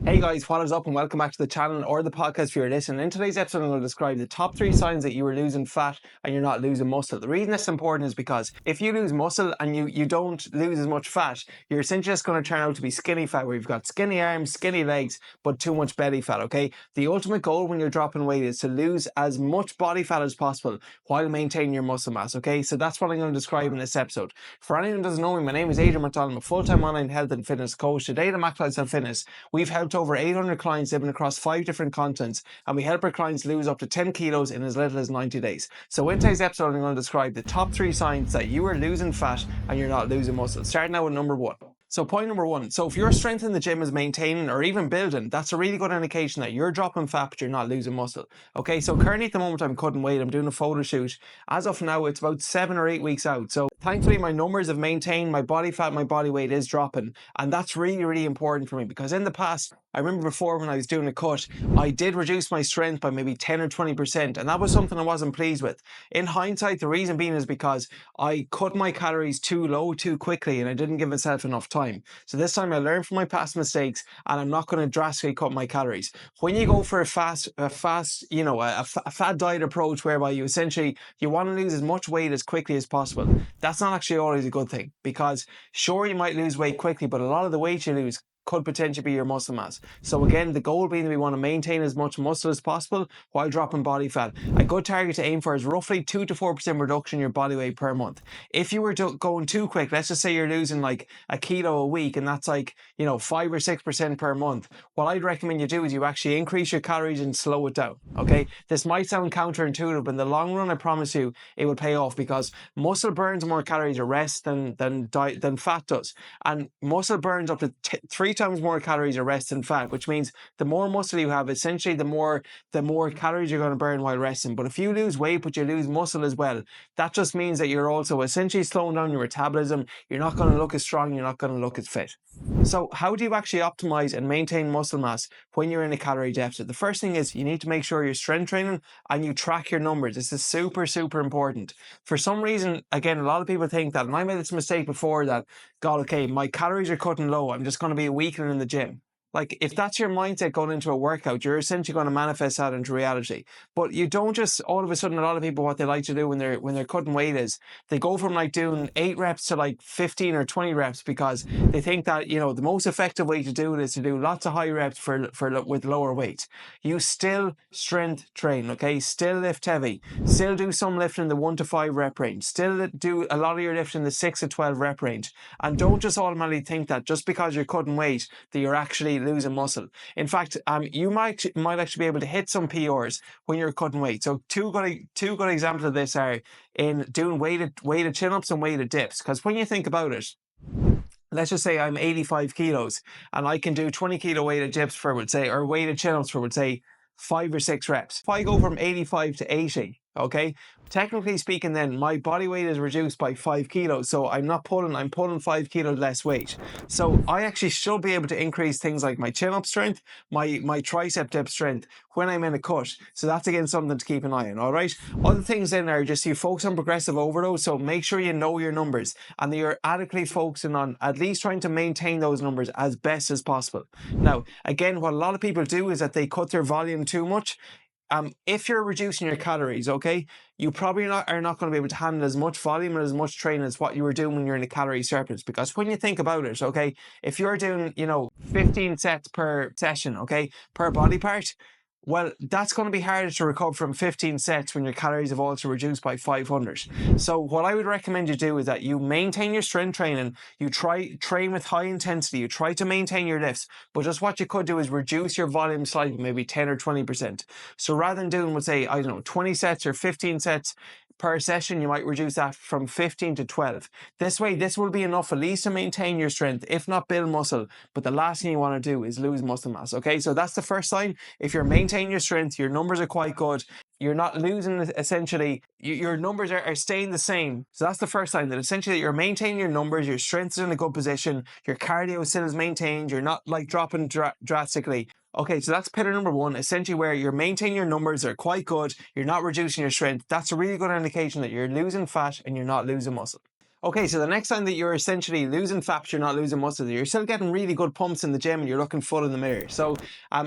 Hey guys, what is up and welcome back to the channel or the podcast if you're listening. In today's episode I'm going to describe the top 3 signs that you are losing fat and you're not losing muscle. The reason it's important is because if you lose muscle and you don't lose as much fat, you're essentially just going to turn out to be skinny fat, where you've got skinny arms, skinny legs, but too much belly fat, okay? The ultimate goal when you're dropping weight is to lose as much body fat as possible while maintaining your muscle mass, okay? So that's what I'm going to describe in this episode. For anyone who doesn't know me, my name is Adrian McDonnell. I'm a full-time online health and fitness coach. Today at McDonnell Fitness, we've helped over 800 clients living across 5 different continents, and we help our clients lose up to 10 kilos in as little as 90 days. So in today's episode, I'm going to describe the top 3 signs that you are losing fat and you're not losing muscle. Starting out with number 1. So point number 1, so if your strength in the gym is maintaining or even building, that's a really good indication that you're dropping fat but you're not losing muscle. Okay, so currently at the moment I'm cutting weight, I'm doing a photo shoot. As of now, it's about 7 or 8 weeks out. So thankfully my numbers have maintained, my body fat, my body weight is dropping. And that's really, really important for me, because in the past, I remember before when I was doing a cut, I did reduce my strength by maybe 10 or 20%. And that was something I wasn't pleased with. In hindsight, the reason being is because I cut my calories too low too quickly and I didn't give myself enough time. So this time I learned from my past mistakes and I'm not going to drastically cut my calories. When you go for a fat diet approach whereby you want to lose as much weight as quickly as possible, that's not actually always a good thing, because sure, you might lose weight quickly, but a lot of the weight you lose could potentially be your muscle mass. So again, the goal being that we want to maintain as much muscle as possible while dropping body fat. A good target to aim for is roughly 2 to 4% reduction in your body weight per month. If you were going too quick, let's just say you're losing like a kilo a week, and that's like, 5 or 6% per month. What I'd recommend you do is you actually increase your calories and slow it down, okay? This might sound counterintuitive, but in the long run, I promise you, it will pay off, because muscle burns more calories at rest than fat does. And muscle burns up to 3 times more calories at rest than fat, which means the more muscle you have, essentially the more calories you're going to burn while resting. But if you lose weight but you lose muscle as well, that just means that you're also essentially slowing down your metabolism. You're not going to look as strong, you're not going to look as fit. So how do you actually optimize and maintain muscle mass when you're in a calorie deficit? The first thing is you need to make sure you're strength training and you track your numbers. This is super, super important. For some reason, again, a lot of people think that, and I made this mistake before, that, God, okay, my calories are cutting low, I'm just going to be a weakling in the gym. Like, if that's your mindset going into a workout, you're essentially going to manifest that into reality. But you don't just, all of a sudden, a lot of people, what they like to do when they're cutting weight is they go from like doing 8 reps to like 15 or 20 reps, because they think that, the most effective way to do it is to do lots of high reps with lower weight. You still strength train, okay? Still lift heavy. Still do some lifting in the 1 to 5 rep range. Still do a lot of your lifting in the 6 to 12 rep range. And don't just automatically think that just because you're cutting weight that you're actually losing muscle. In fact, you might actually be able to hit some PRs when you're cutting weight. So two good examples of this are in doing weighted chin-ups and weighted dips. Because when you think about it, let's just say I'm 85 kilos and I can do 20 kilo weighted dips for, would say, or weighted chin-ups for, would say, 5 or 6 reps. If I go from 85 to 80, okay, technically speaking, then my body weight is reduced by 5 kilos. So I'm pulling 5 kilos less weight. So I actually should be able to increase things like my chin-up strength, my tricep dip strength when I'm in a cut. So that's, again, something to keep an eye on, all right? Other things then are just you focus on progressive overload. So make sure you know your numbers and that you're adequately focusing on at least trying to maintain those numbers as best as possible. Now, again, what a lot of people do is that they cut their volume too much. If you're reducing your calories, okay, you probably are not going to be able to handle as much volume and as much training as what you were doing when you're in a calorie surplus. Because when you think about it, okay, if you're doing, 15 sets per session, okay, per body part, well, that's going to be harder to recover from 15 sets when your calories have also reduced by 500. So what I would recommend you do is that you maintain your strength training, you train with high intensity, you try to maintain your lifts, but just what you could do is reduce your volume slightly, maybe 10 or 20%. So rather than doing, let's say, 20 sets or 15 sets per session, you might reduce that from 15 to 12. This way, this will be enough at least to maintain your strength, if not build muscle. But the last thing you want to do is lose muscle mass, okay? So that's the first sign. If you're maintaining your strength, your numbers are quite good, you're not losing, essentially, your numbers are staying the same. So that's the first sign, that essentially you're maintaining your numbers, your strength is in a good position, your cardio still is maintained, you're not like dropping drastically. Okay, so that's pillar number 1, essentially where you're maintaining your numbers, they're quite good, you're not reducing your strength. That's a really good indication that you're losing fat and you're not losing muscle. Okay, so the next time that you're essentially losing fat, but you're not losing muscle, you're still getting really good pumps in the gym and you're looking full in the mirror. So,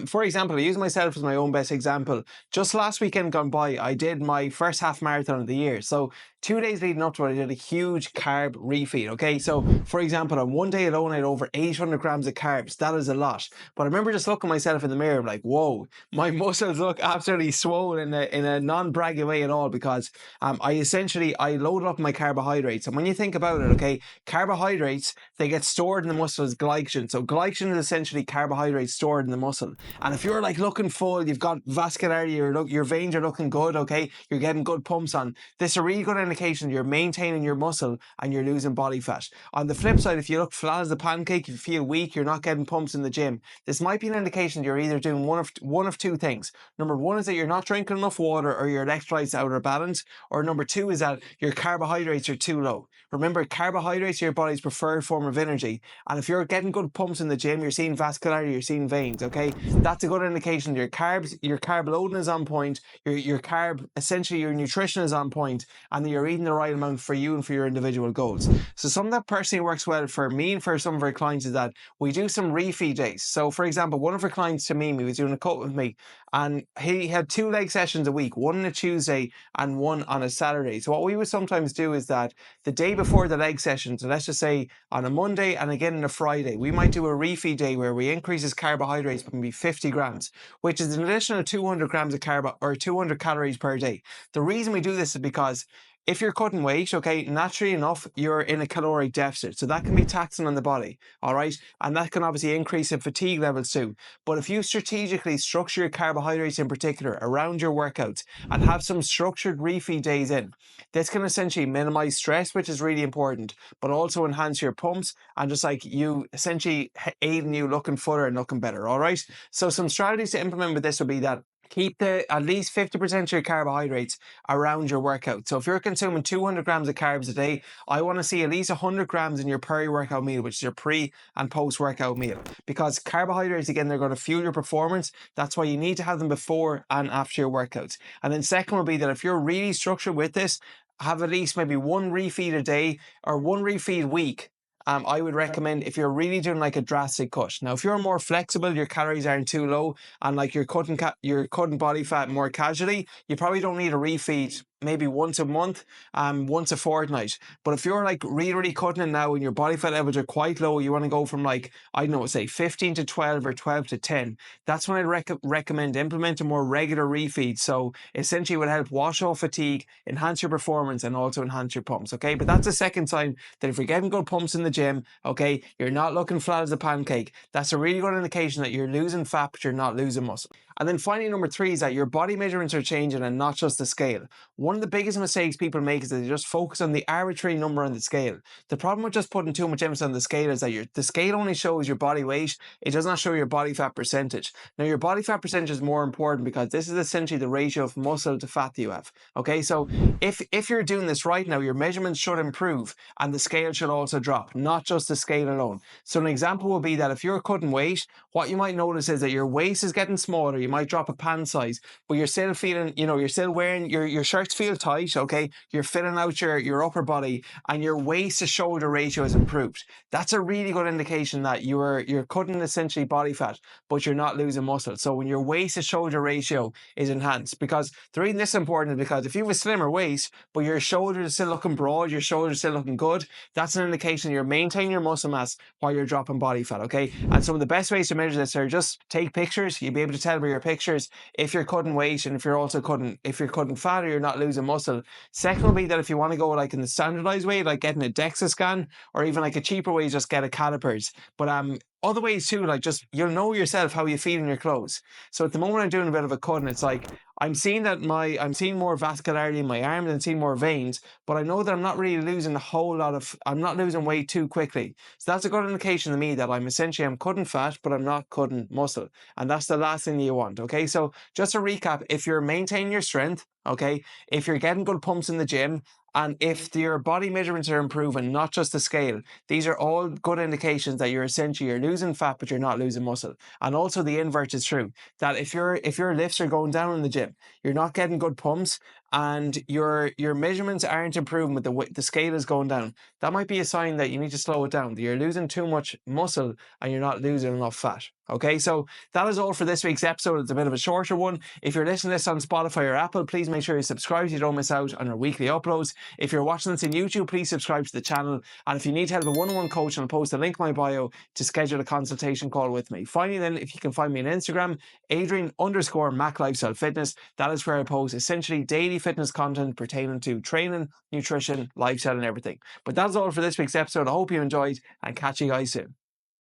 for example, I use myself as my own best example. Just last weekend gone by, I did my first half marathon of the year. So 2 days leading up to it, I did a huge carb refeed. Okay, so for example, on one day alone, I had over 800 grams of carbs. That is a lot. But I remember just looking myself in the mirror, I'm like, whoa, my muscles look absolutely swollen in a non-braggy way at all, because I loaded up my carbohydrates. And when you think about it, okay, carbohydrates, they get stored in the muscle as glycogen. So glycogen is essentially carbohydrates stored in the muscle. And if you're like looking full, you've got vascularity, your veins are looking good, okay, you're getting good pumps on, this is a really good indication you're maintaining your muscle and you're losing body fat. On the flip side, if you look flat as a pancake, you feel weak, you're not getting pumps in the gym, this might be an indication you're either doing one of two things. Number one is that you're not drinking enough water or your electrolytes out of balance, or number two is that your carbohydrates are too low. Remember, carbohydrates are your body's preferred form of energy, and if you're getting good pumps in the gym, you're seeing vascularity, you're seeing veins, okay, that's a good indication your carb loading is on point, your carb, essentially your nutrition is on point, and that you're eating the right amount for you and for your individual goals. So something that personally works well for me and for some of our clients is that we do some refeed days. So for example, one of our clients, Tamimi, was doing a cut with me, and he had 2 leg sessions a week, one on a Tuesday and one on a Saturday. So what we would sometimes do is that the day before the leg session, so let's just say on a Monday and again on a Friday, we might do a refeed day where we increase his carbohydrates by maybe 50 grams, which is an additional 200 grams of or 200 calories per day. The reason we do this is because if you're cutting weight, okay, naturally enough, you're in a caloric deficit. So that can be taxing on the body, all right? And that can obviously increase in fatigue levels too. But if you strategically structure your carbohydrates in particular around your workouts and have some structured refeed days in, this can essentially minimize stress, which is really important, but also enhance your pumps and just like you essentially aiding you looking fuller and looking better, all right? So some strategies to implement with this would be that keep at least 50% of your carbohydrates around your workout. So if you're consuming 200 grams of carbs a day, I want to see at least 100 grams in your peri-workout meal, which is your pre and post-workout meal, because carbohydrates, again, they're going to fuel your performance. That's why you need to have them before and after your workouts. And then second will be that if you're really structured with this, have at least maybe one refeed a day or one refeed week. I would recommend if you're really doing like a drastic cut. Now, if you're more flexible, your calories aren't too low, and like you're cutting body fat more casually, you probably don't need a refeed maybe once a month, once a fortnight. But if you're like really cutting it now and your body fat levels are quite low, you want to go from like, I don't know, say 15 to 12 or 12 to 10, that's when I'd recommend implementing more regular refeeds. So essentially it would help wash off fatigue, enhance your performance, and also enhance your pumps, okay? But that's a second sign that if you're getting good pumps in the gym, okay, you're not looking flat as a pancake, that's a really good indication that you're losing fat, but you're not losing muscle. And then finally, number three is that your body measurements are changing and not just the scale. One of the biggest mistakes people make is that they just focus on the arbitrary number on the scale. The problem with just putting too much emphasis on the scale is that the scale only shows your body weight. It does not show your body fat percentage. Now, your body fat percentage is more important because this is essentially the ratio of muscle to fat that you have. Okay, so if you're doing this right now, your measurements should improve and the scale should also drop, not just the scale alone. So an example would be that if you're cutting weight, what you might notice is that your waist is getting smaller. You might drop a pant size, but you're still feeling, you're still wearing your shirts feel tight, okay? You're filling out your upper body and your waist to shoulder ratio has improved. That's a really good indication that you're cutting essentially body fat, but you're not losing muscle. So when your waist to shoulder ratio is enhanced, because the reason this is important is because if you have a slimmer waist, but your shoulders are still looking broad, your shoulders are still looking good, that's an indication you're maintaining your muscle mass while you're dropping body fat, okay? And some of the best ways to measure this are just take pictures. You'll be able to tell by your pictures if you're cutting weight and if you're cutting fat or you're not losing muscle. Second will be that if you want to go like in the standardized way, like getting a DEXA scan, or even like a cheaper way, just get a calipers. But other ways too, like just you'll know yourself how you feel in your clothes. So at the moment I'm doing a bit of a cut and it's like I'm seeing more vascularity in my arms and seeing more veins, but I know that I'm not really losing I'm not losing weight too quickly. So that's a good indication to me that I'm cutting fat, but I'm not cutting muscle. And that's the last thing you want, okay? So just to recap, if you're maintaining your strength, okay, if you're getting good pumps in the gym, and if your body measurements are improving, not just the scale, these are all good indications that you're losing fat, but you're not losing muscle. And also the inverse is true, that if your lifts are going down in the gym, you're not getting good pumps, and your measurements aren't improving with the scale is going down, that might be a sign that you need to slow it down, that you're losing too much muscle and you're not losing enough fat. Okay, so that is all for this week's episode. It's a bit of a shorter one. If you're listening to this on Spotify or Apple, please make sure you subscribe so you don't miss out on our weekly uploads. If you're watching this on YouTube, please subscribe to the channel. And if you need help with one-on-one coaching, I'll post a link in my bio to schedule a consultation call with me. Finally then, if you can find me on Instagram, Adrian_Mac Lifestyle Fitness. That is where I post essentially daily fitness content pertaining to training, nutrition, lifestyle and everything. But that's all for this week's episode. I hope you enjoyed and catch you guys soon.